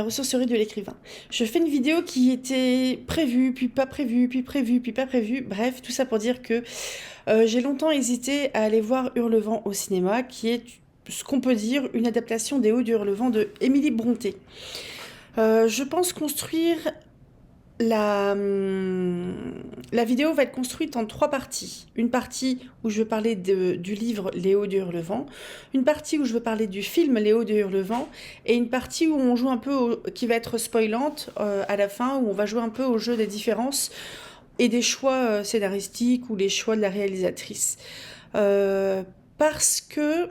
ressourcerie de l'écrivain. Je fais une vidéo qui était prévue, puis pas prévue, puis prévue, puis pas prévue. Bref, tout ça pour dire que j'ai longtemps hésité à aller voir Hurlevent au cinéma, qui est ce qu'on peut dire une adaptation des Hauts du Hurlevent de Émilie Brontë. Je pense construire la vidéo va être construite en 3 parties. Une partie où je veux parler du livre Les Hauts du Hurlevent, une partie où je veux parler du film Les Hauts du Hurlevent, et une partie où on joue un peu, qui va être spoilante à la fin, où on va jouer un peu au jeu des différences et des choix scénaristiques ou les choix de la réalisatrice. Parce que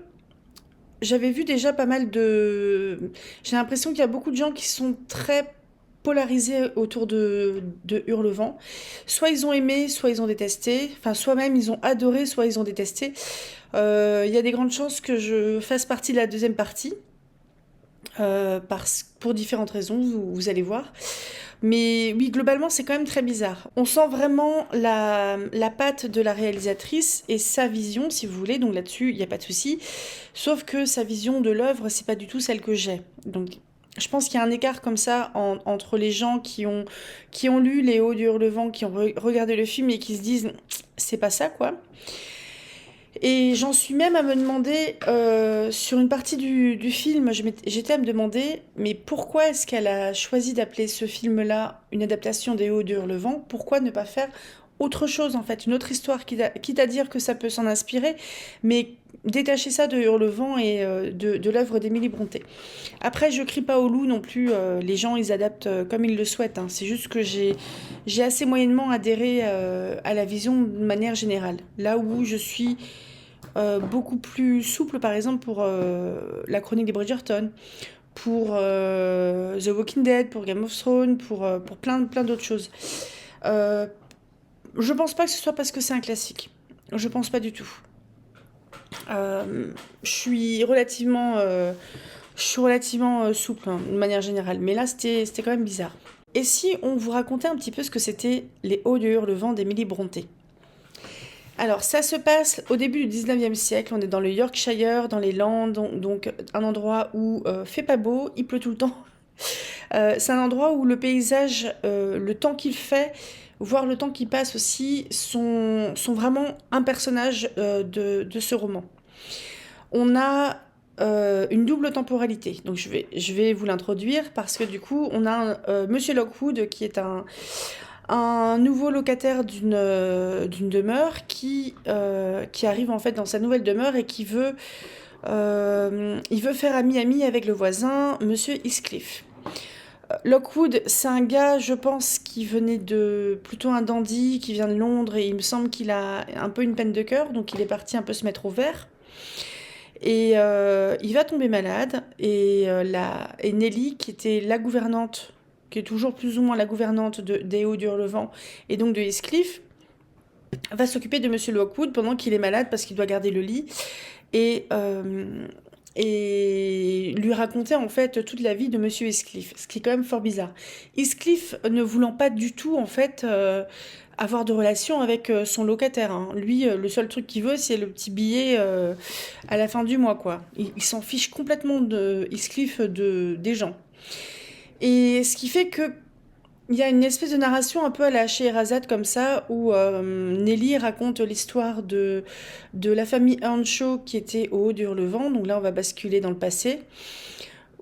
j'avais vu déjà pas mal de... J'ai l'impression qu'il y a beaucoup de gens qui sont très polarisés autour de Hurlevent. Soit ils ont aimé, soit ils ont détesté. Enfin, soit même ils ont adoré, soit ils ont détesté. Il y a des grandes chances que je fasse partie de la deuxième partie. Pour différentes raisons, vous allez voir. Mais oui, globalement, c'est quand même très bizarre. On sent vraiment la patte de la réalisatrice et sa vision, si vous voulez. Donc là-dessus, il n'y a pas de souci. Sauf que sa vision de l'œuvre, c'est pas du tout celle que j'ai. Donc, je pense qu'il y a un écart comme ça entre les gens qui ont lu Les Hauts du Hurlevent, qui ont regardé le film et qui se disent c'est pas ça, quoi. Et j'en suis même à me demander, sur une partie du film, j'étais à me demander, mais pourquoi est-ce qu'elle a choisi d'appeler ce film-là une adaptation des Hauts du Hurlevent? Pourquoi ne pas faire autre chose, en fait, une autre histoire, quitte à dire que ça peut s'en inspirer, mais détacher ça de Hurlevent et de l'œuvre d'Émilie Brontë. Après, je crie pas au loup non plus, les gens, ils adaptent comme ils le souhaitent, hein. C'est juste que j'ai assez moyennement adhéré à la vision de manière générale. Là où je suis beaucoup plus souple, par exemple, pour la chronique des Bridgerton, pour The Walking Dead, pour Game of Thrones, pour plein d'autres choses. Je pense pas que ce soit parce que c'est un classique. Je pense pas du tout. Je suis relativement souple, hein, de manière générale. Mais là, c'était quand même bizarre. Et si on vous racontait un petit peu ce que c'était Les Hauts du Hurlevent d'Émilie Brontë? Alors, ça se passe au début du 19e siècle. On est dans le Yorkshire, dans les Landes, donc un endroit où fait pas beau, il pleut tout le temps. C'est un endroit où le paysage, le temps qu'il fait, voire le temps qui passe aussi, sont vraiment un personnage de ce roman. On a une double temporalité. Donc je vais vous l'introduire parce que du coup, on a Monsieur Lockwood qui est un nouveau locataire d'une demeure qui arrive en fait dans sa nouvelle demeure et qui veut faire ami avec le voisin, Monsieur Heathcliff. Lockwood, c'est un gars, je pense, qui venait plutôt un dandy, qui vient de Londres, et il me semble qu'il a un peu une peine de cœur, donc il est parti un peu se mettre au vert. Et il va tomber malade, et Nelly, qui était la gouvernante, qui est toujours plus ou moins la gouvernante des Hauts du Hurlevent, et donc de Heathcliff, va s'occuper de Monsieur Lockwood pendant qu'il est malade parce qu'il doit garder le lit. Et lui raconter en fait toute la vie de Monsieur Heathcliff, ce qui est quand même fort bizarre. Heathcliff ne voulant pas du tout en fait avoir de relation avec son locataire, hein. Lui, le seul truc qu'il veut, c'est le petit billet à la fin du mois, quoi. Il s'en fiche complètement de Heathcliff des gens. Et ce qui fait que il y a une espèce de narration un peu à la Scheherazade comme ça, où Nelly raconte l'histoire de la famille Earnshaw qui était au Haut du Hurlevent. Donc là, on va basculer dans le passé.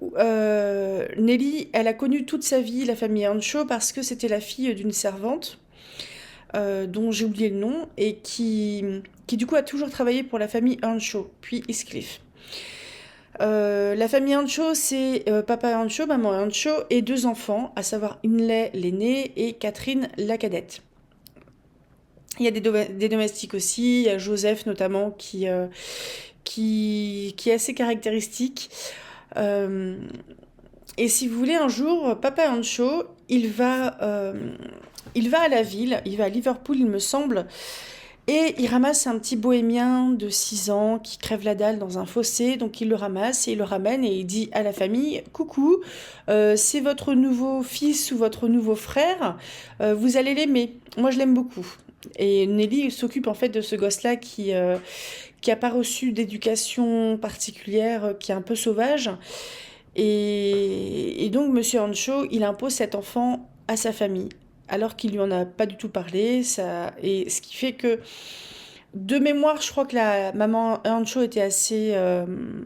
Nelly, elle a connu toute sa vie la famille Earnshaw parce que c'était la fille d'une servante, dont j'ai oublié le nom, et qui du coup a toujours travaillé pour la famille Earnshaw, puis Heathcliff. La famille Earnshaw, c'est papa Earnshaw, maman Earnshaw et 2 enfants, à savoir Hindley l'aîné et Catherine la cadette. Il y a des domestiques aussi, il y a Joseph notamment qui est assez caractéristique. Et si vous voulez, un jour, papa Earnshaw, il va à la ville, il va à Liverpool, il me semble. Et il ramasse un petit bohémien de 6 ans qui crève la dalle dans un fossé. Donc il le ramasse et il le ramène et il dit à la famille: coucou, c'est votre nouveau fils ou votre nouveau frère, vous allez l'aimer, moi je l'aime beaucoup. Et Nelly s'occupe en fait de ce gosse-là qui a pas reçu d'éducation particulière, qui est un peu sauvage. Et donc, Monsieur Hancho, il impose cet enfant à sa famille, alors qu'il lui en a pas du tout parlé. Et ce qui fait que, de mémoire, je crois que la maman Hancho était assez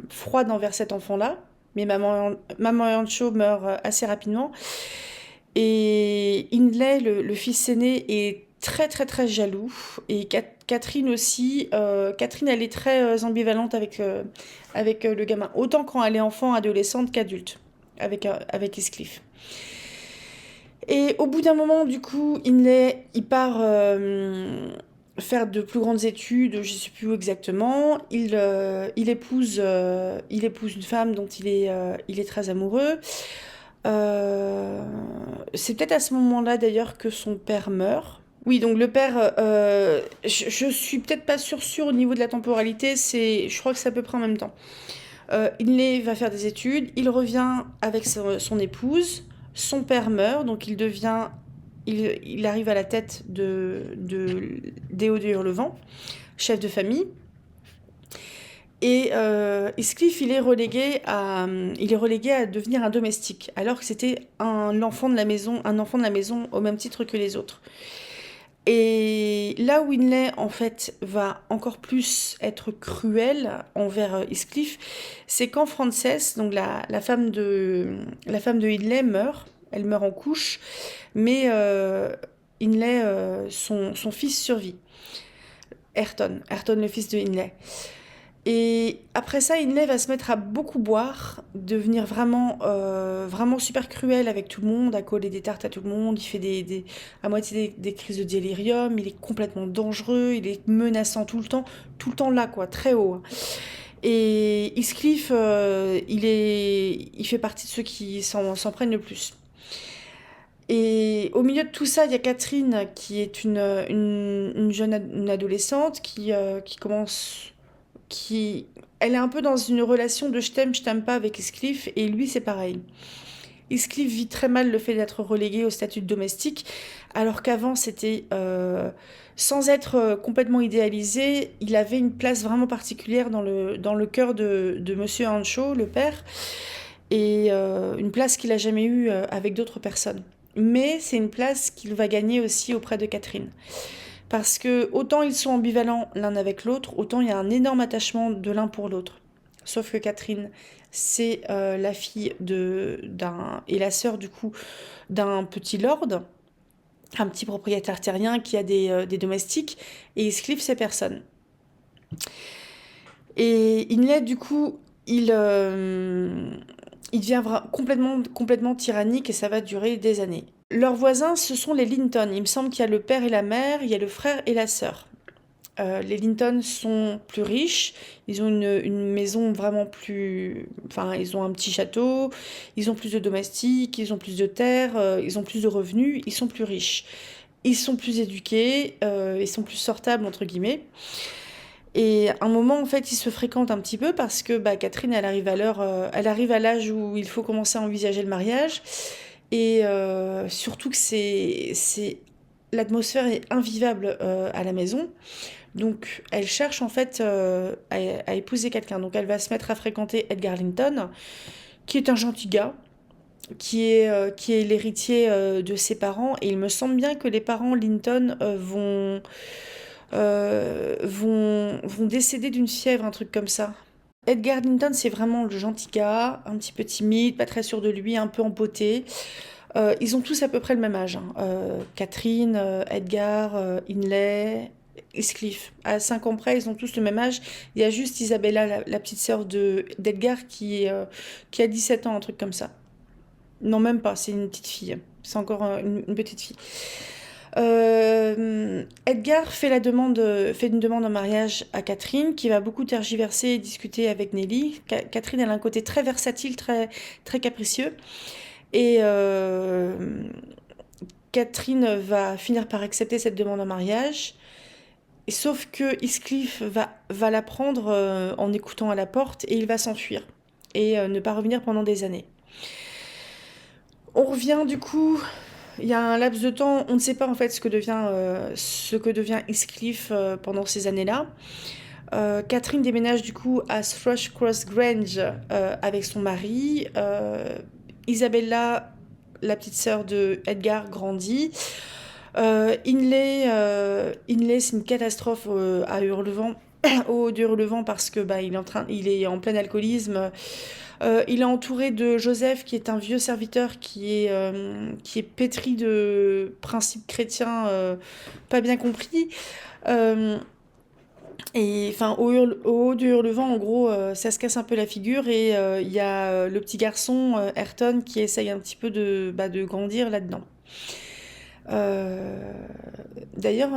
froide envers cet enfant-là. Mais maman Hancho meurt assez rapidement. Et Hindley, le fils aîné, est très très très jaloux. Et Catherine aussi. Catherine, elle est très ambivalente avec le gamin. Autant quand elle est enfant, adolescente qu'adulte. Avec Heathcliff. Et au bout d'un moment, du coup, Hindley, il part faire de plus grandes études, je ne sais plus où exactement. Il épouse une femme dont il est très amoureux. C'est peut-être à ce moment-là d'ailleurs que son père meurt. Oui, donc le père, je suis peut-être pas sûre au niveau de la temporalité, je crois que c'est à peu près en même temps. Il va faire des études, il revient avec son épouse, son père meurt, donc il arrive à la tête d'Éo de Hurlevent, chef de famille. Et Heathcliff, il est relégué à devenir un domestique, alors que c'était un enfant de la maison au même titre que les autres. Et là où Hindley, en fait, va encore plus être cruel envers Heathcliff, c'est quand Frances, donc la femme de Hindley, meurt. Elle meurt en couche, mais Hindley, son fils survit. Ayrton, le fils de Hindley. Et après ça, Hindley va se mettre à beaucoup boire, devenir vraiment super cruel avec tout le monde, à coller des tartes à tout le monde. Il fait à moitié des crises de délirium. Il est complètement dangereux, il est menaçant tout le temps là, quoi, très haut. Et Heathcliff, il fait partie de ceux qui s'en prennent le plus. Et au milieu de tout ça, il y a Catherine qui est une jeune adolescente qui commence elle est un peu dans une relation de je t'aime pas avec Heathcliff, et lui c'est pareil. Heathcliff vit très mal le fait d'être relégué au statut de domestique, alors qu'avant c'était, sans être complètement idéalisé, il avait une place vraiment particulière dans le cœur de Monsieur Hancho, le père, et une place qu'il a jamais eue avec d'autres personnes. Mais c'est une place qu'il va gagner aussi auprès de Catherine. Parce que autant ils sont ambivalents l'un avec l'autre, autant il y a un énorme attachement de l'un pour l'autre. Sauf que Catherine, c'est la fille et la sœur du coup d'un petit lord, un petit propriétaire terrien qui a des domestiques, et Heathcliff, c'est personne. Et Hindley, du coup, il devient complètement tyrannique, et ça va durer des années. Leurs voisins, ce sont les Linton. Il me semble qu'il y a le père et la mère, il y a le frère et la sœur. Les Linton sont plus riches, ils ont une maison vraiment plus... Enfin, ils ont un petit château, ils ont plus de domestiques, ils ont plus de terres, ils ont plus de revenus, ils sont plus riches. Ils sont plus éduqués, ils sont plus sortables, entre guillemets. Et à un moment, en fait, ils se fréquentent un petit peu parce que Catherine, elle arrive à l'âge où il faut commencer à envisager le mariage. Et surtout que l'atmosphère est invivable à la maison. Donc elle cherche en fait à épouser quelqu'un. Donc elle va se mettre à fréquenter Edgar Linton, qui est un gentil gars, qui est l'héritier de ses parents. Et il me semble bien que les parents Linton vont décéder d'une fièvre, un truc comme ça. Edgar Linton, c'est vraiment le gentil gars, un petit peu timide, pas très sûr de lui, un peu empoté. Ils ont tous à peu près le même âge, hein. Catherine, Edgar, Hindley, Heathcliff. À 5 ans près, ils ont tous le même âge. Il y a juste Isabella, la petite sœur d'Edgar, qui a 17 ans, un truc comme ça. Non, même pas, c'est une petite fille. C'est encore une petite fille. Edgar fait une demande en mariage à Catherine, qui va beaucoup tergiverser et discuter avec Nelly. Catherine, elle a un côté très versatile, très, très capricieux. Et Catherine va finir par accepter cette demande en mariage. Et sauf que Heathcliff va la prendre en écoutant à la porte, et il va s'enfuir. Et ne pas revenir pendant des années. On revient du coup... Il y a un laps de temps, on ne sait pas en fait ce que devient Heathcliff pendant ces années-là. Catherine déménage du coup à Thrushcross Grange avec son mari. Isabella, la petite sœur de Edgar, grandit. Inley, c'est une catastrophe à Hurlevent, au haut de Hurlevent parce que il est en plein alcoolisme. Il est entouré de Joseph, qui est un vieux serviteur qui est pétri de principes chrétiens pas bien compris. Euh, et enfin, au haut du Hurlevent, en gros, ça se casse un peu la figure. Et il y a le petit garçon, Ayrton, qui essaye un petit peu de grandir là-dedans. Euh, D'ailleurs,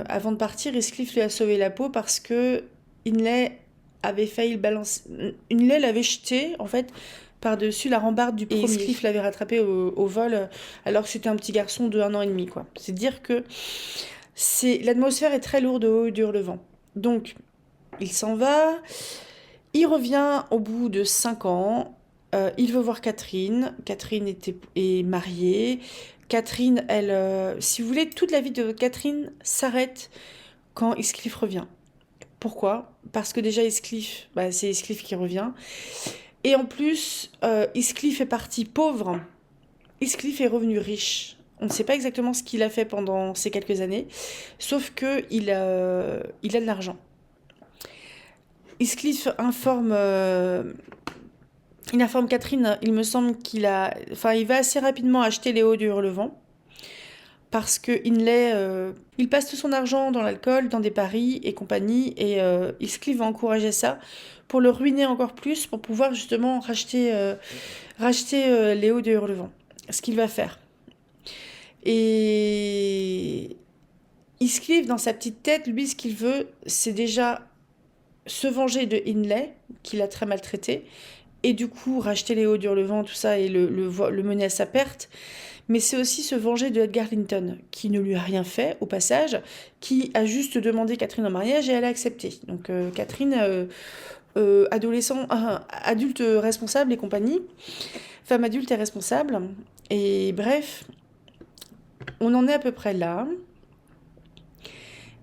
avant de partir, Heathcliff lui a sauvé la peau parce que Inley avait failli le balancer. Inley l'avait jeté, en fait, par-dessus la rambarde du premier. Et Heathcliff l'avait rattrapé au vol, alors que c'était un petit garçon de 1 an et demi, quoi. C'est dire que l'atmosphère est très lourde au haut du Hurlevent. Donc, il s'en va. Il revient au bout de 5 ans. Il veut voir Catherine. Catherine est mariée. Catherine, si vous voulez, toute la vie de Catherine s'arrête quand Heathcliff revient. Pourquoi? Parce que déjà, Heathcliff, c'est Heathcliff qui revient. Et en plus, Heathcliff est parti pauvre. Heathcliff est revenu riche. On ne sait pas exactement ce qu'il a fait pendant ces quelques années, sauf qu'il a de l'argent. Heathcliff informe Catherine, il me semble il va assez rapidement acheter les hauts du Hurlevent, parce que Inley, il passe tout son argent dans l'alcool, dans des paris et compagnie, et Heathcliff va encourager ça pour le ruiner encore plus, pour pouvoir justement racheter les hauts du Hurlevent. Ce qu'il va faire. Et Heathcliff, dans sa petite tête, lui, ce qu'il veut, c'est déjà se venger de Inley, qu'il a très maltraité, et du coup racheter les hauts d'Hurlevent, tout ça, et le mener à sa perte. Mais c'est aussi se venger de Edgar Linton, qui ne lui a rien fait, au passage, qui a juste demandé Catherine en mariage et elle a accepté. Donc Catherine, adulte responsable et compagnie, femme adulte et responsable, et bref, on en est à peu près là.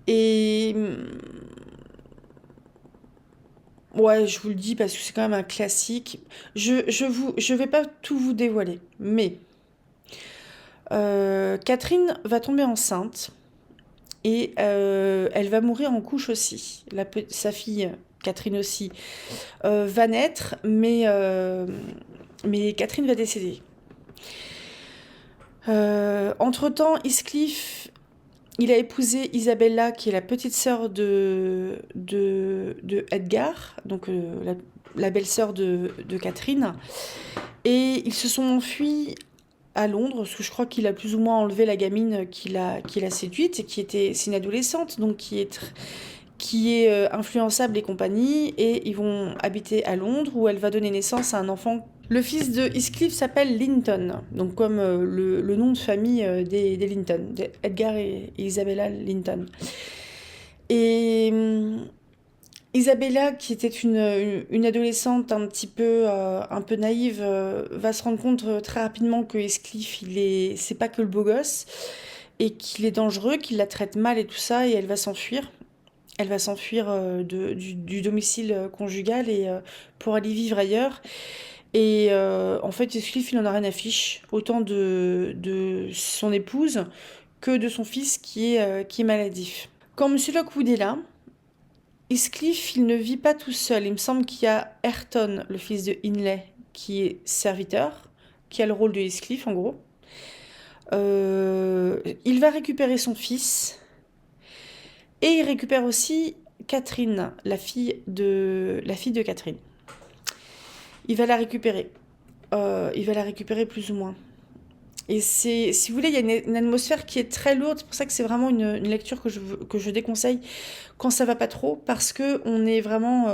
Et ouais, je vous le dis parce que c'est quand même un classique. Je vais pas tout vous dévoiler, mais Catherine va tomber enceinte et elle va mourir en couche aussi. Sa fille, Catherine aussi, va naître, mais Catherine va décéder. Entre-temps, Heathcliff, il a épousé Isabella, qui est la petite sœur de Edgar, donc la belle-sœur de Catherine. Et ils se sont enfuis à Londres, parce que je crois qu'il a plus ou moins enlevé la gamine qu'il a séduite, et c'est une adolescente, donc qui est influençable et compagnie, et ils vont habiter à Londres, où elle va donner naissance à un enfant. Le fils de Heathcliff s'appelle Linton, donc comme le nom de famille des Linton, Edgar et Isabella Linton. Et Isabella, qui était une adolescente un peu naïve, va se rendre compte très rapidement que Heathcliff, c'est pas que le beau gosse, et qu'il est dangereux, qu'il la traite mal et tout ça, et elle va s'enfuir. Elle va s'enfuir du domicile conjugal et pour aller vivre ailleurs. Et en fait, Heathcliff, il en a rien à fiche, autant de son épouse que de son fils qui est maladif. Quand M. Lockwood est là, Heathcliff, il ne vit pas tout seul. Il me semble qu'il y a Ayrton, le fils de Inley, qui est serviteur, qui a le rôle de Heathcliff, en gros. Il va récupérer son fils, et il récupère aussi Catherine, la fille de Catherine. Il va la récupérer. Plus ou moins. Et si vous voulez, il y a une atmosphère qui est très lourde. C'est pour ça que c'est vraiment une lecture que je déconseille quand ça va pas trop, parce que on est vraiment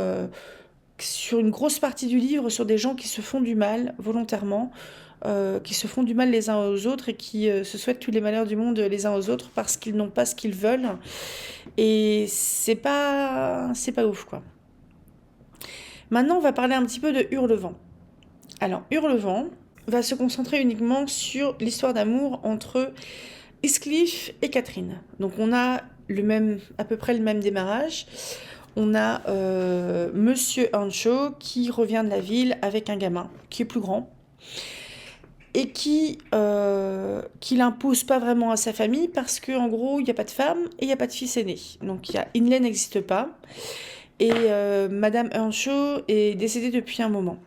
sur une grosse partie du livre sur des gens qui se font du mal volontairement, qui se font du mal les uns aux autres et qui se souhaitent tous les malheurs du monde les uns aux autres parce qu'ils n'ont pas ce qu'ils veulent. Et c'est pas ouf, quoi. Maintenant, on va parler un petit peu de Hurlevent. Alors, Hurlevent va se concentrer uniquement sur l'histoire d'amour entre Heathcliff et Catherine. Donc, on a à peu près le même démarrage. On a Monsieur Hancho qui revient de la ville avec un gamin qui est plus grand et qui l'impose pas vraiment à sa famille parce qu'en gros, il n'y a pas de femme et il n'y a pas de fils aîné. Donc Inlay n'existe pas. Et Madame Earnshaw est décédée depuis un moment.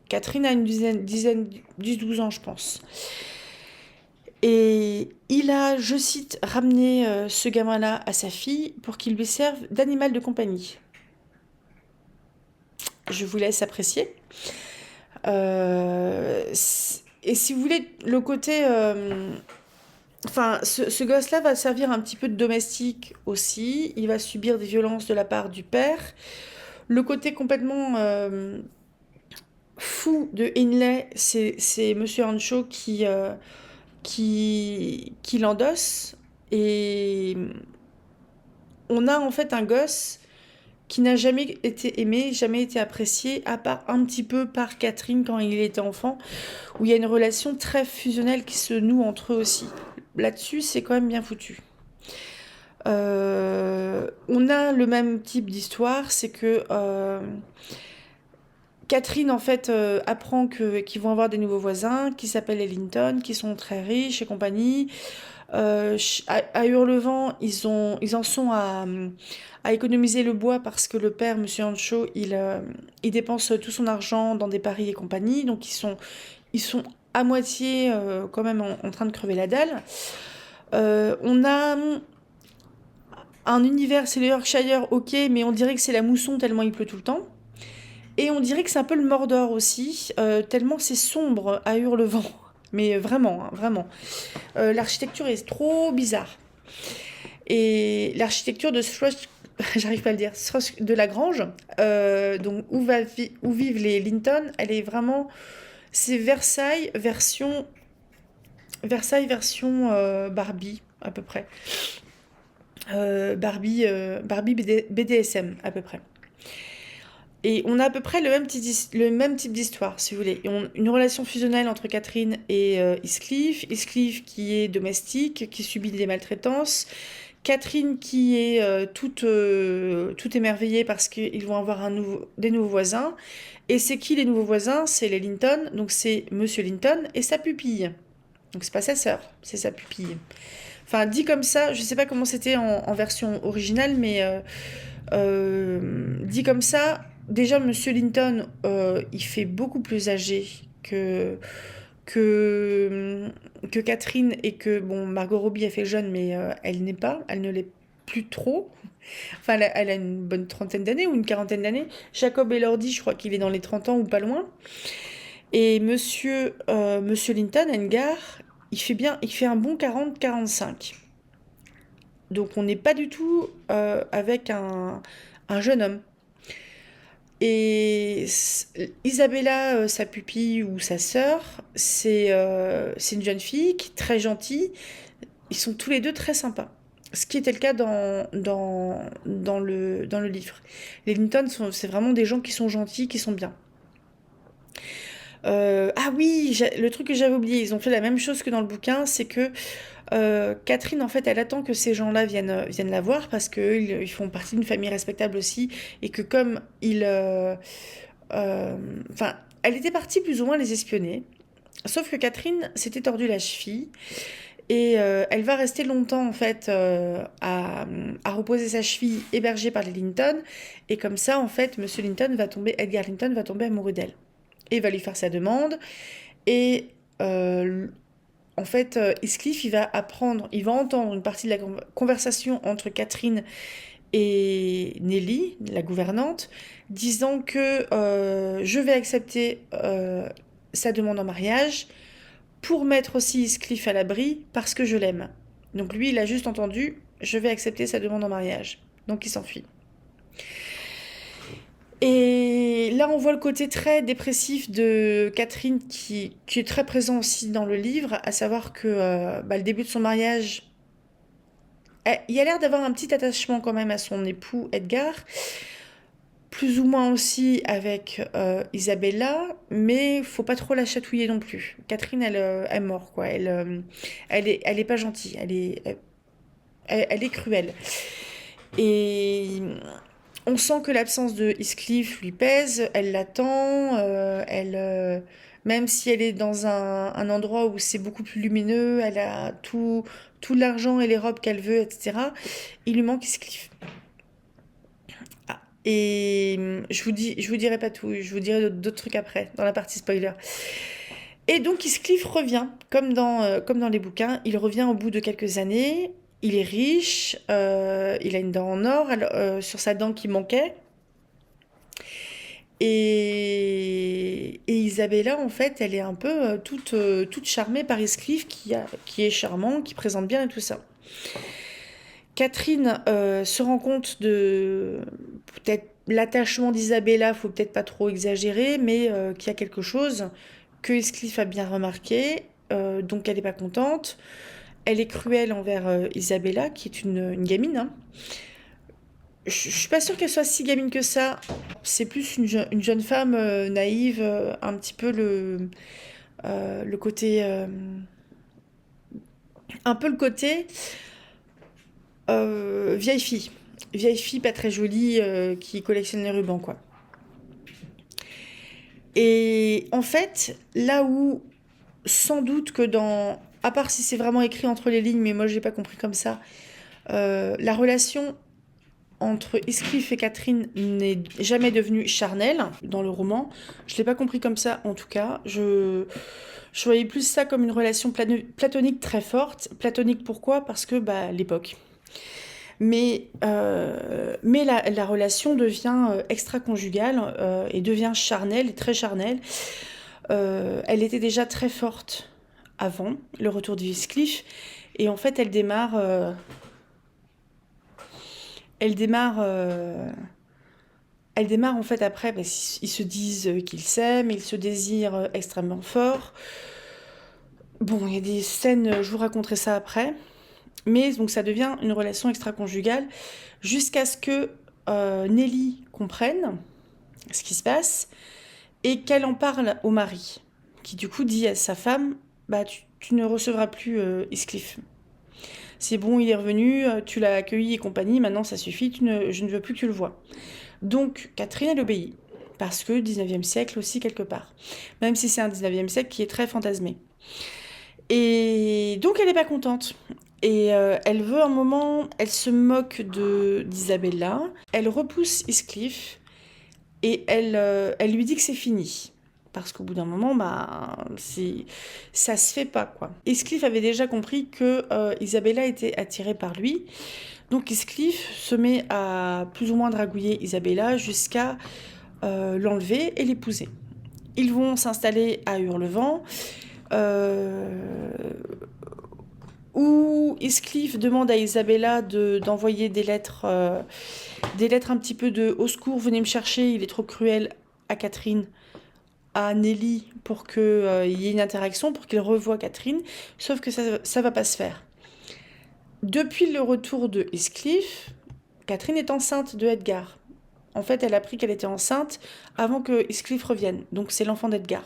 Catherine a une dizaine 10-12 ans, je pense. Et il a, je cite, ramené ce gamin-là à sa fille pour qu'il lui serve d'animal de compagnie. Je vous laisse apprécier. Et si vous voulez, le côté... Enfin, ce gosse-là va servir un petit peu de domestique aussi. Il va subir des violences de la part du père. Le côté complètement fou de Hindley, c'est Monsieur Hancho qui l'endosse. Et on a en fait un gosse qui n'a jamais été aimé, jamais été apprécié, à part un petit peu par Catherine quand il était enfant, où il y a une relation très fusionnelle qui se noue entre eux aussi. Là-dessus, c'est quand même bien foutu. On a le même type d'histoire, c'est que Catherine, en fait, apprend qu'ils vont avoir des nouveaux voisins, qui s'appellent Ellington, qui sont très riches et compagnie. À Hurlevent, ils en sont à économiser le bois parce que le père, Monsieur Hancho, il dépense tout son argent dans des paris et compagnie. Donc, ils sont à moitié quand même en train de crever la dalle. On a un univers, c'est le Yorkshire, ok, mais on dirait que c'est la mousson tellement il pleut tout le temps. Et on dirait que c'est un peu le Mordor aussi, tellement c'est sombre à Hurlevent. Mais vraiment, hein, vraiment. L'architecture est trop bizarre. Et l'architecture de j'arrive pas à le dire, de la Grange, donc où vivent les Linton, elle est vraiment... C'est Versailles version Barbie, à peu près. Barbie BDSM, à peu près. Et on a à peu près le même type d'histoire, si vous voulez. Une relation fusionnelle entre Catherine et Heathcliff. Heathcliff qui est domestique, qui subit des maltraitances. Catherine qui est toute émerveillée parce qu'ils vont avoir des nouveaux voisins. Et c'est qui les nouveaux voisins? C'est les Linton, donc c'est Monsieur Linton et sa pupille. Donc c'est pas sa sœur, c'est sa pupille. Enfin, dit comme ça, je sais pas comment c'était en version originale, mais dit comme ça, déjà Monsieur Linton, il fait beaucoup plus âgé que, que Catherine et que, bon, Margot Robbie a fait jeune, mais elle ne l'est plus trop. Enfin, elle a une bonne trentaine d'années ou une quarantaine d'années. Jacob Elordi, je crois qu'il est dans les 30 ans ou pas loin. Et Monsieur Linton, Edgar, il fait un bon 40-45. Donc on n'est pas du tout avec un jeune homme. Et Isabella, sa pupille ou sa sœur, c'est une jeune fille qui est très gentille. Ils sont tous les deux très sympas. Ce qui était le cas dans le livre. Les Linton, c'est vraiment des gens qui sont gentils, qui sont bien. Ah oui, le truc que j'avais oublié, ils ont fait la même chose que dans le bouquin, c'est que Catherine, en fait, elle attend que ces gens-là viennent la voir parce qu'ils ils font partie d'une famille respectable aussi et que comme enfin, elle était partie plus ou moins les espionner. Sauf que Catherine s'était tordu la cheville et elle va rester longtemps en fait à reposer sa cheville hébergée par les Linton et comme ça en fait Monsieur Linton Edgar Linton va tomber amoureux d'elle et va lui faire sa demande et en fait, Heathcliff, il va entendre une partie de la conversation entre Catherine et Nelly, la gouvernante, disant que je vais accepter sa demande en mariage pour mettre aussi Heathcliff à l'abri parce que je l'aime. Donc lui, il a juste entendu je vais accepter sa demande en mariage. Donc il s'enfuit. Et là, on voit le côté très dépressif de Catherine qui est très présent aussi dans le livre, à savoir que le début de son mariage, il y a l'air d'avoir un petit attachement quand même à son époux Edgar, plus ou moins aussi avec Isabella, mais faut pas trop la chatouiller non plus. Catherine, elle mord, quoi. Elle est pas gentille, elle est cruelle. Et On sent que l'absence de Heathcliff lui pèse, elle l'attend, même si elle est dans un endroit où c'est beaucoup plus lumineux, elle a tout l'argent et les robes qu'elle veut, etc. Il lui manque Heathcliff. Ah, et je vous dirai pas tout, je vous dirai d'autres trucs après, dans la partie spoiler. Et donc Heathcliff revient, comme dans les bouquins, il revient au bout de quelques années, il est riche, il a une dent en or sur sa dent qui manquait. Et Isabella, en fait, elle est un peu toute charmée par Heathcliff qui est charmant, qui présente bien et tout ça. Catherine se rend compte de peut-être l'attachement d'Isabella, faut peut-être pas trop exagérer, mais qu'il y a quelque chose que Heathcliff a bien remarqué, donc elle n'est pas contente. Elle est cruelle envers Isabella, qui est une gamine, hein. Je suis pas sûre qu'elle soit si gamine que ça. C'est plus une jeune femme naïve, un petit peu le côté. Un peu le côté vieille fille. Vieille fille pas très jolie qui collectionne les rubans, quoi. Et en fait, là où, sans doute que dans. À part si c'est vraiment écrit entre les lignes, mais moi j'ai pas compris comme ça, la relation entre Heathcliff et Catherine n'est jamais devenue charnelle dans le roman. Je l'ai pas compris comme ça, en tout cas. Je voyais plus ça comme une relation platonique très forte. Platonique pourquoi? Parce que l'époque. Mais la relation devient extra-conjugale et devient charnelle, très charnelle. Elle était déjà très forte avant le retour de Heathcliff. Et en fait, elle démarre en fait après, ils se disent qu'ils s'aiment, ils se désirent extrêmement fort. Bon, il y a des scènes, je vous raconterai ça après. Mais donc ça devient une relation extra-conjugale jusqu'à ce que Nelly comprenne ce qui se passe et qu'elle en parle au mari, qui du coup dit à sa femme, tu ne recevras plus Heathcliff. C'est bon, il est revenu, tu l'as accueilli et compagnie, maintenant ça suffit, je ne veux plus que tu le vois. Donc Catherine, elle obéit, parce que 19e siècle aussi quelque part, même si c'est un 19e siècle qui est très fantasmé. Et donc elle n'est pas contente. Et elle veut un moment, elle se moque d'Isabella, elle repousse Heathcliff et elle lui dit que c'est fini. Parce qu'au bout d'un moment, ça se fait pas, quoi. Heathcliff avait déjà compris que Isabella était attirée par lui. Donc Heathcliff se met à plus ou moins dragouiller Isabella jusqu'à l'enlever et l'épouser. Ils vont s'installer à Hurlevent, où Heathcliff demande à Isabella d'envoyer des lettres un petit peu de « au secours, venez me chercher, il est trop cruel » à Catherine, à Nelly, pour qu'il y ait une interaction, pour qu'il revoie Catherine, sauf que ça va pas se faire. Depuis le retour de Heathcliff, Catherine est enceinte de Edgar. En fait, elle a appris qu'elle était enceinte avant que Heathcliff revienne, donc c'est l'enfant d'Edgar.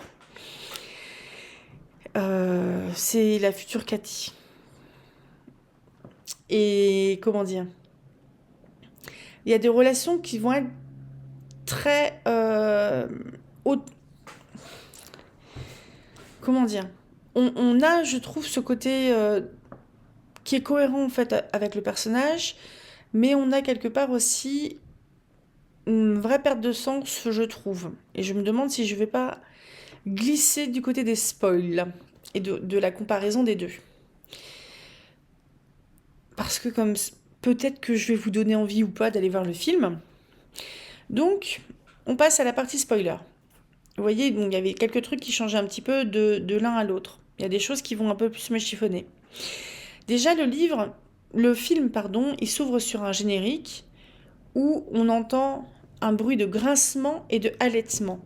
C'est la future Cathy. Et comment dire, il y a des relations qui vont être très hautes. Comment dire, on a, je trouve, ce côté qui est cohérent en fait avec le personnage, mais on a quelque part aussi une vraie perte de sens, je trouve. Et je me demande si je vais pas glisser du côté des spoils et de la comparaison des deux. Parce que comme peut-être que je vais vous donner envie ou pas d'aller voir le film. Donc, on passe à la partie spoiler. Vous voyez, donc il y avait quelques trucs qui changeaient un petit peu de l'un à l'autre. Il y a des choses qui vont un peu plus me chiffonner. Déjà, le film, il s'ouvre sur un générique où on entend un bruit de grincement et de halètement.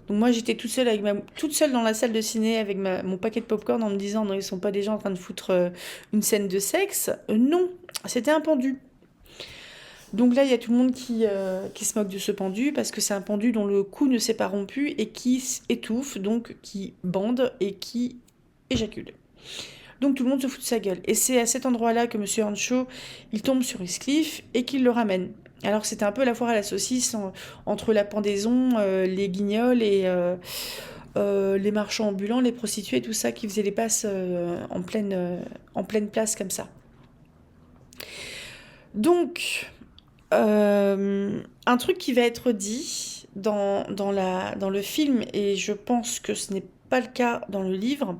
Donc moi, j'étais toute seule dans la salle de ciné avec mon paquet de popcorn en me disant non, ils sont pas déjà en train de foutre une scène de sexe. Non, c'était un pendu. Donc là, il y a tout le monde qui se moque de ce pendu parce que c'est un pendu dont le cou ne s'est pas rompu et qui étouffe, donc qui bande et qui éjacule. Donc tout le monde se fout de sa gueule. Et c'est à cet endroit-là que M. Earnshaw, il tombe sur Heathcliff et qu'il le ramène. Alors que c'était un peu la foire à la saucisse entre la pendaison, les guignols et les marchands ambulants, les prostituées, tout ça qui faisaient les passes en pleine place comme ça. Donc, un truc qui va être dit dans le film, et je pense que ce n'est pas le cas dans le livre,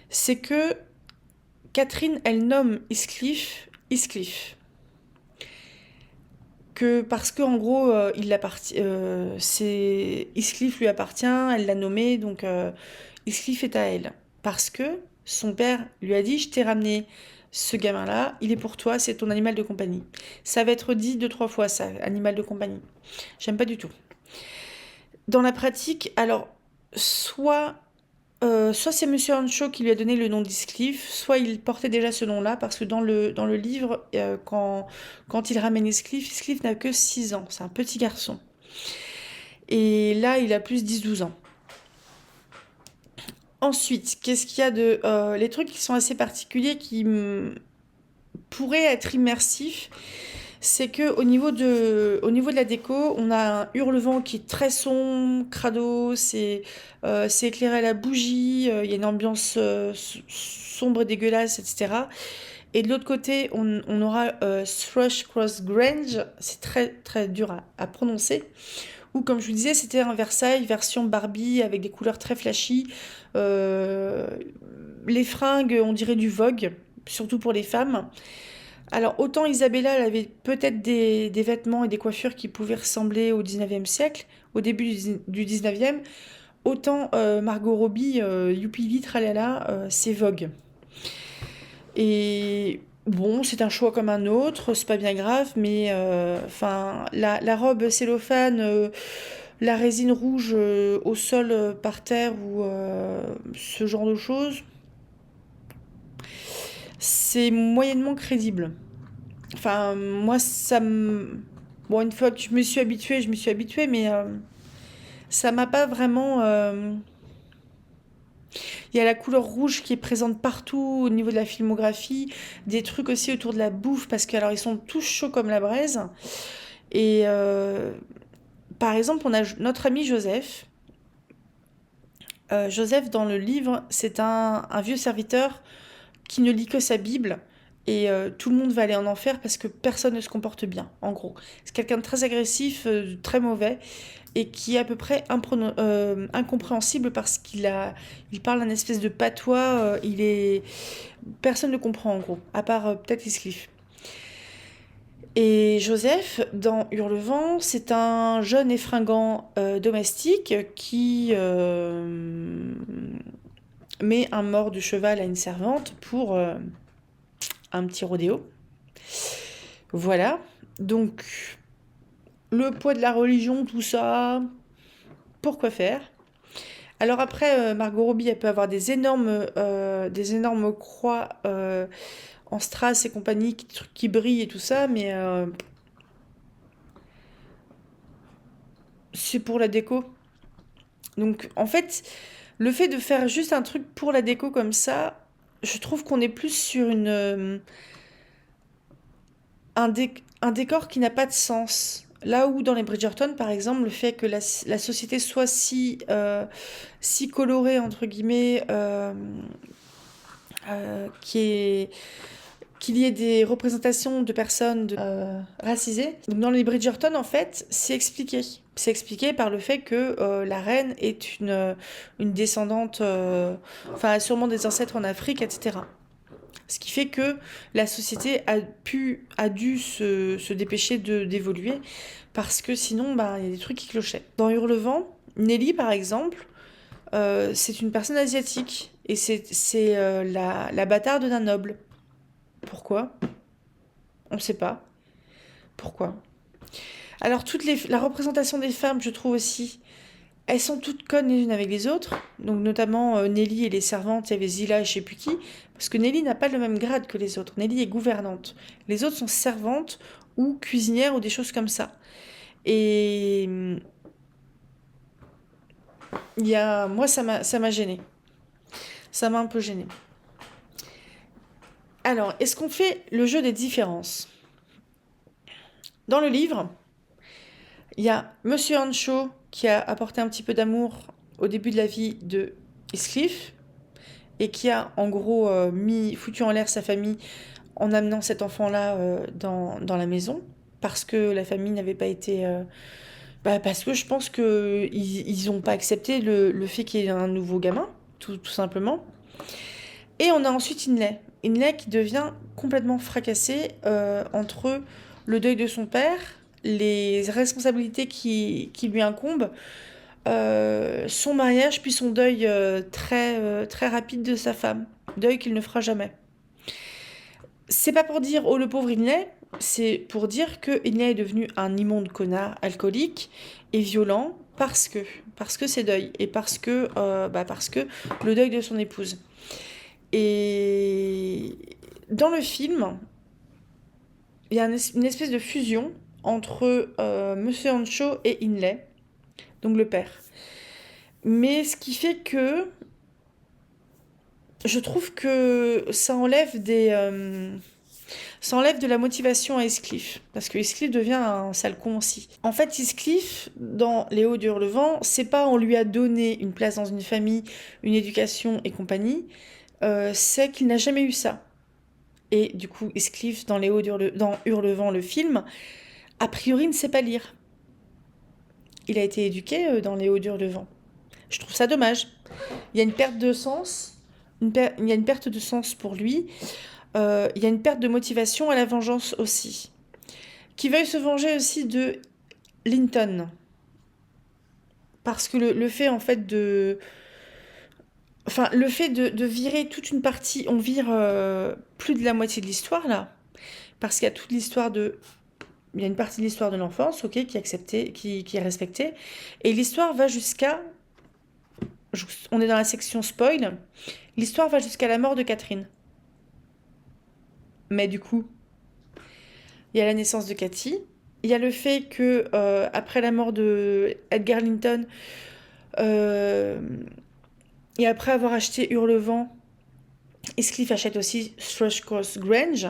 c'est que Catherine, elle nomme Heathcliff. Que parce que en gros, Heathcliff lui appartient, elle l'a nommé, donc Heathcliff est à elle. Parce que son père lui a dit, je t'ai ramené ce gamin-là, il est pour toi, c'est ton animal de compagnie. Ça va être dit 2, 3 fois, ça, animal de compagnie. J'aime pas du tout. Dans la pratique, alors, soit soit c'est Monsieur Earnshaw qui lui a donné le nom d'Heathcliff, soit il portait déjà ce nom-là, parce que dans le livre, quand il ramène Heathcliff, Heathcliff n'a que 6 ans, c'est un petit garçon. Et là, il a plus 10, 12 ans. Ensuite, qu'est-ce qu'il y a de... les trucs qui sont assez particuliers, pourraient être immersifs, c'est que au niveau de la déco, on a un hurlevent qui est très sombre, crado, c'est éclairé à la bougie, il y a une ambiance sombre et dégueulasse, etc. Et de l'autre côté, on aura Thrushcross Grange, c'est très très dur à prononcer, où comme je vous disais, c'était un Versailles version Barbie avec des couleurs très flashy. Euh, les fringues, on dirait du Vogue, surtout pour les femmes. Alors, autant Isabella, elle avait peut-être des vêtements et des coiffures qui pouvaient ressembler au 19e siècle, au début du 19e, autant Margot Robbie, Youpi Tralala, c'est Vogue. Et bon, c'est un choix comme un autre, c'est pas bien grave, mais enfin, la robe cellophane, la résine rouge au sol par terre ou ce genre de choses, c'est moyennement crédible. Enfin, moi, ça me... Bon, une fois que je me suis habituée, mais ça m'a pas vraiment... Il y a la couleur rouge qui est présente partout au niveau de la filmographie, des trucs aussi autour de la bouffe, parce que alors ils sont tous chauds comme la braise. Et par exemple, on a notre ami Joseph. Joseph, dans le livre, c'est un vieux serviteur qui ne lit que sa Bible. Et tout le monde va aller en enfer parce que personne ne se comporte bien, en gros. C'est quelqu'un de très agressif, très mauvais, et qui est à peu près incompréhensible parce il parle un espèce de patois, personne ne comprend en gros, à part peut-être Heathcliff. Et Joseph, dans Hurlevent, c'est un jeune et fringant domestique qui met un mort de cheval à une servante pour un petit rodéo. Voilà. Donc, le poids de la religion, tout ça, pourquoi faire? Alors après, Margot Robbie, elle peut avoir des énormes croix en strass et compagnie qui brillent et tout ça, mais c'est pour la déco. Donc en fait, le fait de faire juste un truc pour la déco comme ça, je trouve qu'on est plus sur un décor qui n'a pas de sens. Là où dans les Bridgerton, par exemple, le fait que la société soit si colorée, entre guillemets, qui est qu'il y ait des représentations de personnes racisées. Donc dans les Bridgerton, en fait, c'est expliqué. C'est expliqué par le fait que la reine est une descendante, enfin, sûrement des ancêtres en Afrique, etc. Ce qui fait que la société a dû se dépêcher d'évoluer, parce que sinon, bah, il y a des trucs qui clochaient. Dans Hurlevent, Nelly, par exemple, c'est une personne asiatique, et c'est la bâtarde d'un noble. Pourquoi? On ne sait pas. Pourquoi? Alors, la représentation des femmes, je trouve aussi, elles sont toutes connes les unes avec les autres. Donc, notamment Nelly et les servantes, il y avait Zilla et je sais plus qui. Parce que Nelly n'a pas le même grade que les autres. Nelly est gouvernante. Les autres sont servantes ou cuisinières ou des choses comme ça. Et moi, ça m'a gênée. Ça m'a un peu gênée. Alors, est-ce qu'on fait le jeu des différences? Dans le livre, il y a Monsieur Hancho qui a apporté un petit peu d'amour au début de la vie de Heathcliff et qui a en gros foutu en l'air sa famille en amenant cet enfant-là dans la maison parce que la famille n'avait pas été... parce que je pense qu'ils n'ont pas accepté le fait qu'il y ait un nouveau gamin, tout simplement. Et on a ensuite Inlay. Inlay qui devient complètement fracassé entre le deuil de son père, les responsabilités qui lui incombent, son mariage, puis son deuil très rapide de sa femme. Deuil qu'il ne fera jamais. C'est pas pour dire, oh le pauvre Inlay, c'est pour dire que Inlay est devenu un immonde connard alcoolique et violent parce que c'est deuil et parce que le deuil de son épouse. Et dans le film, il y a une espèce de fusion entre Monsieur Hancho et Inlay, donc le père. Mais ce qui fait que je trouve que ça enlève de la motivation à Heathcliff, parce que Heathcliff devient un sale con aussi. En fait, Heathcliff, dans Les Hauts du Hurlevent, c'est pas on lui a donné une place dans une famille, une éducation et compagnie, c'est qu'il n'a jamais eu ça. Et du coup, Heathcliff, dans dans Hurlevent, le film, a priori ne sait pas lire. Il a été éduqué dans Les Hauts du Hurlevent. Je trouve ça dommage. Il y a une perte de sens, il y a une perte de sens pour lui. Il y a une perte de motivation à la vengeance aussi. Qui veuille se venger aussi de Linton. Parce que le fait en fait de... Enfin, le fait de virer toute une partie, on vire plus de la moitié de l'histoire là. Parce qu'il y a toute l'histoire de... Il y a une partie de l'histoire de l'enfance, ok, qui est acceptée, qui est respectée. Et l'histoire va jusqu'à... On est dans la section spoil. L'histoire va jusqu'à la mort de Catherine. Mais du coup, il y a la naissance de Cathy. Il y a le fait que, après la mort de Edgar Linton, et après avoir acheté Hurlevent, Heathcliff achète aussi Thrushcross Grange,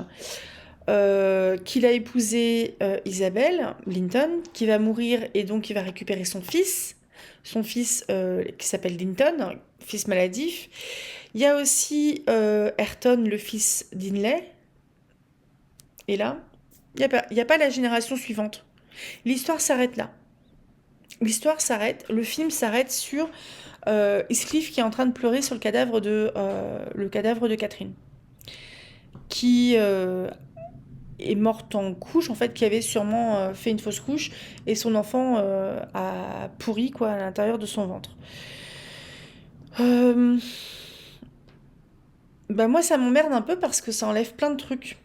qu'il a épousé Isabelle Linton, qui va mourir et donc il va récupérer son fils qui s'appelle Linton, fils maladif. Il y a aussi Ayrton, le fils d'Inlay. Et là, il n'y a pas la génération suivante. L'histoire s'arrête là. L'histoire s'arrête, le film s'arrête sur Heathcliff qui est en train de pleurer sur le cadavre de Catherine, qui est morte en couche, en fait, qui avait sûrement fait une fausse couche, et son enfant a pourri quoi, à l'intérieur de son ventre. Moi, ça m'emmerde un peu parce que ça enlève plein de trucs.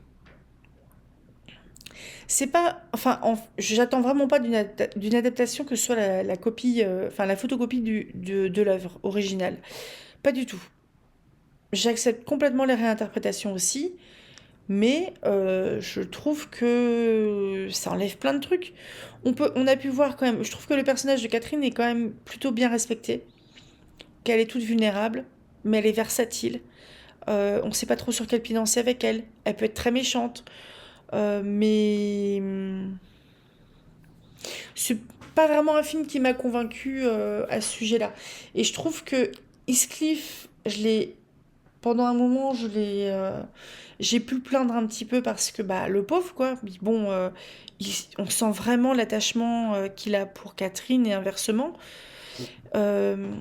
C'est pas, enfin, j'attends vraiment pas d'une adaptation que ce soit la copie, la photocopie de l'œuvre originale. Pas du tout. J'accepte complètement les réinterprétations aussi, mais je trouve que ça enlève plein de trucs. On a pu voir quand même. Je trouve que le personnage de Catherine est quand même plutôt bien respecté, qu'elle est toute vulnérable, mais elle est versatile. On sait pas trop sur quel pied danser avec elle. Elle peut être très méchante. Mais c'est pas vraiment un film qui m'a convaincu à ce sujet-là. Et je trouve que Heathcliff, pendant un moment, j'ai pu le plaindre un petit peu parce que le pauvre quoi. Mais bon, on sent vraiment l'attachement qu'il a pour Catherine et inversement. Euh,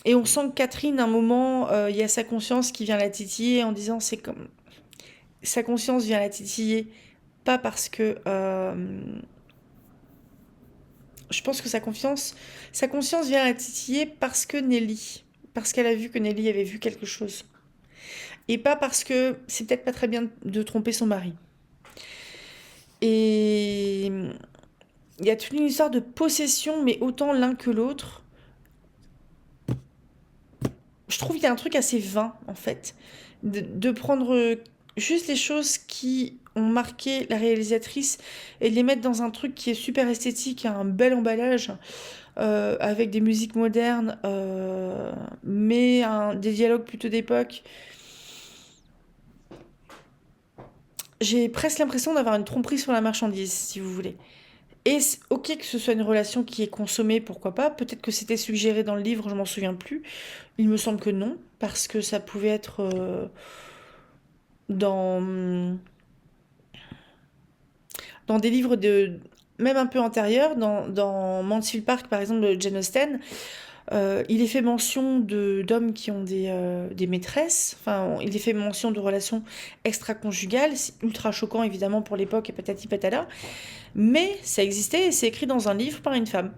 et on sent que Catherine, à un moment, il y a sa conscience qui vient la titiller en disant c'est comme sa conscience vient la titiller, pas parce que... je pense que sa conscience vient la titiller parce que parce qu'elle a vu que Nelly avait vu quelque chose. Et pas parce que c'est peut-être pas très bien de tromper son mari. Et il y a toute une histoire de possession, mais autant l'un que l'autre. Je trouve qu'il y a un truc assez vain, en fait, de prendre juste les choses qui ont marqué la réalisatrice et de les mettre dans un truc qui est super esthétique, un bel emballage, avec des musiques modernes, des dialogues plutôt d'époque. j'ai presque l'impression d'avoir une tromperie sur la marchandise, si vous voulez. Et ok que ce soit une relation qui est consommée, pourquoi pas. Peut-être que c'était suggéré dans le livre, je m'en souviens plus. Il me semble que non, parce que ça pouvait être dans, dans des livres de même un peu antérieurs, dans Mansfield Park par exemple de Jane Austen, il est fait mention d'hommes qui ont des maîtresses, enfin il est fait mention de relations extra-conjugales, c'est ultra choquant évidemment pour l'époque et patati patala, mais ça existait et c'est écrit dans un livre par une femme.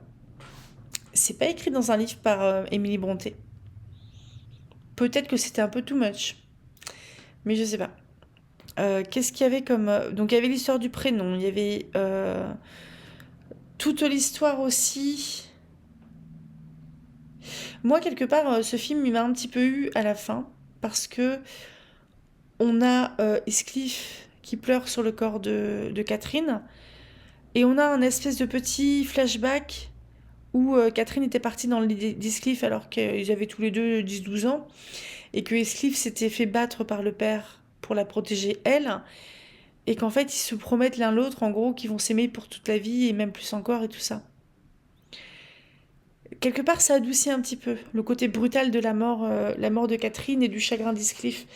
C'est pas écrit dans un livre par Emily Brontë. Peut-être que c'était un peu too much, mais je sais pas. Qu'est-ce qu'il y avait comme... Donc il y avait l'histoire du prénom, il y avait toute l'histoire aussi. Moi, quelque part, ce film, il m'a un petit peu eu à la fin, parce que on a Heathcliff qui pleure sur le corps de Catherine, et on a un espèce de petit flashback où Catherine était partie dans le lit d'Heathcliff alors qu'ils avaient tous les deux 10-12 ans, et que Heathcliff s'était fait battre par le père pour la protéger elle, et qu'en fait ils se promettent l'un l'autre en gros qu'ils vont s'aimer pour toute la vie et même plus encore et tout ça. Quelque part ça adoucit un petit peu le côté brutal de la mort de Catherine et du chagrin d'Heathcliff.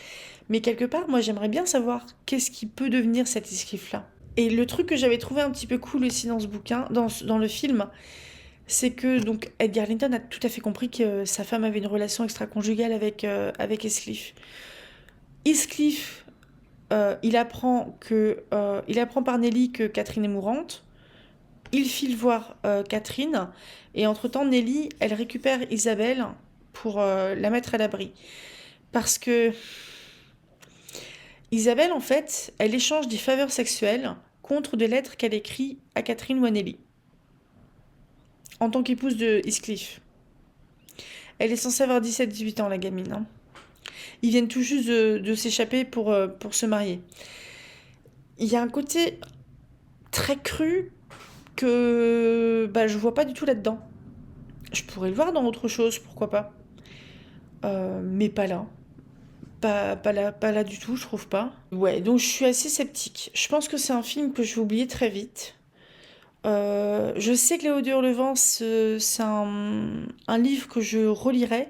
Mais quelque part moi j'aimerais bien savoir qu'est-ce qui peut devenir cet Heathcliff là. Et le truc que j'avais trouvé un petit peu cool aussi dans ce bouquin, dans le film, c'est que donc Edgar Linton a tout à fait compris que sa femme avait une relation extra-conjugale avec Heathcliff. Heathcliff, il apprend par Nelly que Catherine est mourante. Il file voir Catherine et entre-temps Nelly, elle récupère Isabelle pour la mettre à l'abri. Parce que Isabelle, en fait, elle échange des faveurs sexuelles contre des lettres qu'elle écrit à Catherine ou à Nelly, en tant qu'épouse de Heathcliff. Elle est censée avoir 17-18 ans, la gamine. Hein. Ils viennent tout juste de s'échapper pour se marier. Il y a un côté très cru que je vois pas du tout là-dedans. Je pourrais le voir dans autre chose, pourquoi pas. Mais pas là. Pas là du tout, je trouve pas. Ouais, donc je suis assez sceptique. Je pense que c'est un film que je vais oublier très vite. Je sais que Léo de Hurlevent, c'est un livre que je relirai.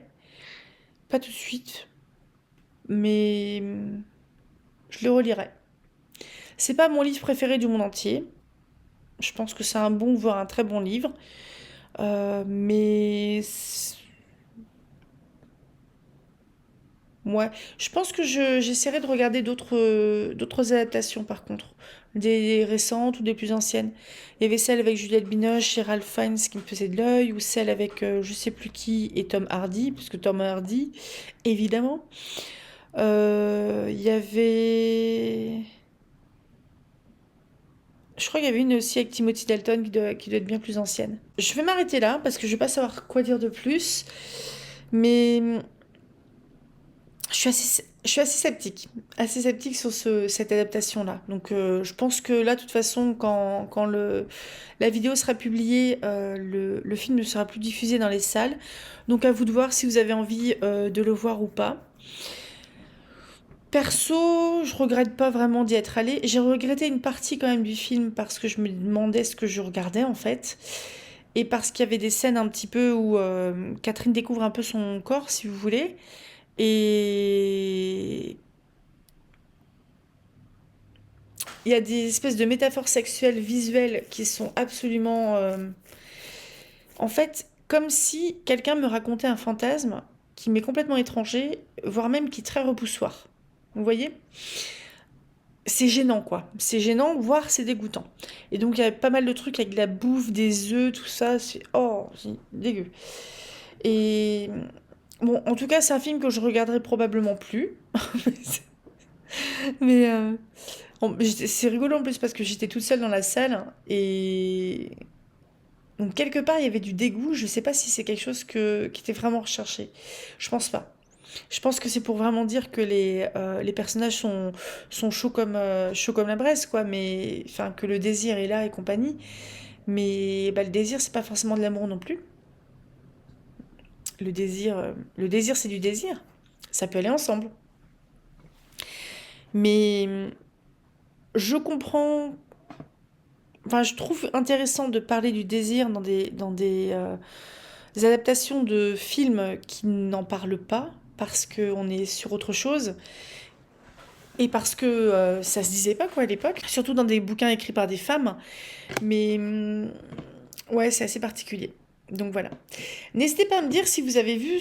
Pas tout de suite, mais je le relirai. C'est pas mon livre préféré du monde entier. Je pense que c'est un bon, voire un très bon livre. Mais ouais, je pense que j'essaierai de regarder d'autres adaptations par contre, des récentes ou des plus anciennes. Il y avait celle avec Juliette Binoche et Ralph Fiennes qui me faisait de l'œil, ou celle avec je sais plus qui et Tom Hardy, parce que Tom Hardy, évidemment. Il y avait... Je crois qu'il y avait une aussi avec Timothy Dalton qui doit être bien plus ancienne. Je vais m'arrêter là parce que je vais pas savoir quoi dire de plus. Mais je suis assez sceptique sur cette adaptation-là. Donc je pense que là, de toute façon, quand la vidéo sera publiée, le film ne sera plus diffusé dans les salles. Donc à vous de voir si vous avez envie de le voir ou pas. Perso, je regrette pas vraiment d'y être allée. J'ai regretté une partie quand même du film parce que je me demandais ce que je regardais en fait. Et parce qu'il y avait des scènes un petit peu où Catherine découvre un peu son corps, si vous voulez. Et il y a des espèces de métaphores sexuelles visuelles qui sont absolument... en fait, comme si quelqu'un me racontait un fantasme qui m'est complètement étranger, voire même qui est très repoussoir. Vous voyez? C'est gênant, quoi. C'est gênant, voire c'est dégoûtant. Et donc, il y a pas mal de trucs avec de la bouffe, des œufs, tout ça. C'est... Oh, c'est dégueu. Et... Bon, en tout cas, c'est un film que je regarderai probablement plus. Mais c'est rigolo en plus parce que j'étais toute seule dans la salle et donc quelque part il y avait du dégoût. Je sais pas si c'est quelque chose qui était vraiment recherché. Je pense pas. Je pense que c'est pour vraiment dire que les personnages sont chauds comme la braise, quoi. Mais enfin que le désir est là et compagnie. Mais le désir c'est pas forcément de l'amour non plus. Le désir c'est du désir. Ça peut aller ensemble. Mais Je comprends, enfin, je trouve intéressant de parler du désir des adaptations de films qui n'en parlent pas, parce qu'on est sur autre chose, et parce que ça se disait pas quoi à l'époque, surtout dans des bouquins écrits par des femmes. Mais ouais, c'est assez particulier. Donc voilà. N'hésitez pas à me dire si vous avez vu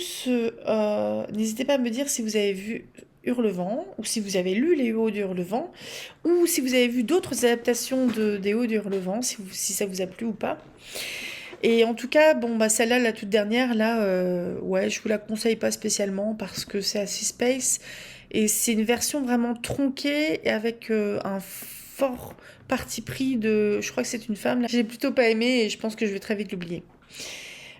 N'hésitez pas à me dire si vous avez vu Hurlevent, ou si vous avez lu les Hauts d'Hurlevent, ou si vous avez vu d'autres adaptations des Hauts d'Hurlevent, si ça vous a plu ou pas. Et en tout cas, bon, bah celle-là, la toute dernière, là, ouais, je vous la conseille pas spécialement parce que c'est assez space. Et c'est une version vraiment tronquée et avec un fort parti pris de... Je crois que c'est une femme, là. J'ai plutôt pas aimé et je pense que je vais très vite l'oublier.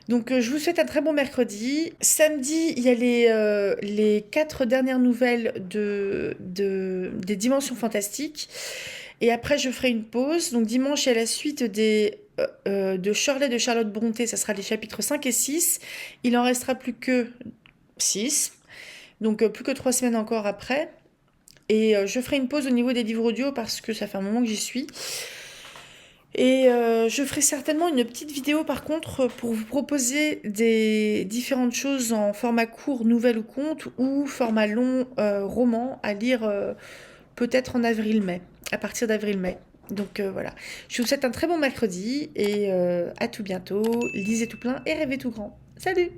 Donc je vous souhaite un très bon mercredi. Samedi, il y a les 4 dernières nouvelles des Dimensions Fantastiques. Et après, je ferai une pause. Donc dimanche, il y a la suite de Shirley de Charlotte Brontë. Ça sera les chapitres 5 et 6. Il en restera plus que 6. Donc plus que 3 semaines encore après. Et je ferai une pause au niveau des livres audio parce que ça fait un moment que j'y suis. Et je ferai certainement une petite vidéo par contre pour vous proposer des différentes choses en format court, nouvelle ou conte, ou format long, roman à lire peut-être en avril-mai, à partir d'avril-mai. Donc voilà, je vous souhaite un très bon mercredi et à tout bientôt. Lisez tout plein et rêvez tout grand. Salut!